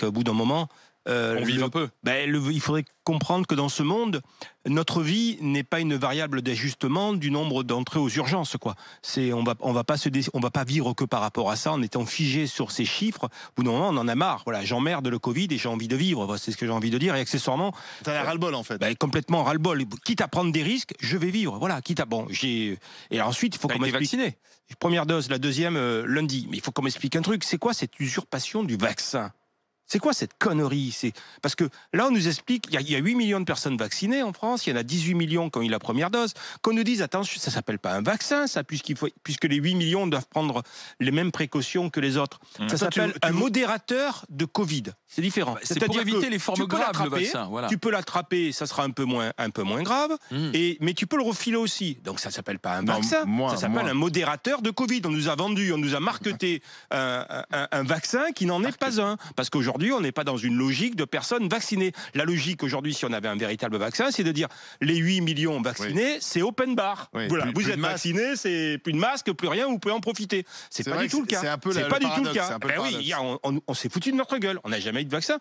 qu'au bout d'un moment, On vive un peu. il faudrait comprendre que dans ce monde, notre vie n'est pas une variable d'ajustement du nombre d'entrées aux urgences, quoi. On va pas vivre que par rapport à ça en étant figé sur ces chiffres. Au bout d'un moment, on en a marre. Voilà, j'emmerde le Covid et j'ai envie de vivre. Voilà, c'est ce que j'ai envie de dire. Et accessoirement, T'as un ras-le-bol en fait. complètement ras-le-bol. Quitte à prendre des risques, je vais vivre. Voilà, et ensuite, il faut qu'on T'as été m'explique. vacciné. Première dose, la deuxième lundi. Mais il faut qu'on m'explique un truc. C'est quoi cette usurpation du vaccin? C'est quoi cette connerie? Parce que là, on nous explique, il y a 8 millions de personnes vaccinées en France, il y en a 18 millions qui ont eu la première dose, qu'on nous dise, attention, ça s'appelle pas un vaccin, ça, puisque les 8 millions doivent prendre les mêmes précautions que les autres. Ça s'appelle un modérateur de Covid. C'est différent. C'est pour éviter les formes graves, le vaccin. Voilà. Tu peux l'attraper, ça sera un peu moins grave, mais tu peux le refiler aussi. Donc ça s'appelle pas un vaccin, ça s'appelle un modérateur de Covid. On nous a marketé un vaccin qui n'en est pas un. Parce qu'aujourd'hui, on n'est pas dans une logique de personnes vaccinées. La logique aujourd'hui, si on avait un véritable vaccin, c'est de dire les 8 millions vaccinés, c'est open bar. Oui, voilà, vous êtes de vaccinés, c'est plus de masque, plus rien, vous pouvez en profiter. C'est pas du tout le cas. C'est un peu C'est le pas du tout le paradoxe, cas. c'est un peu le Oui, paradoxe. on s'est foutu de notre gueule. On n'a jamais eu de vaccin.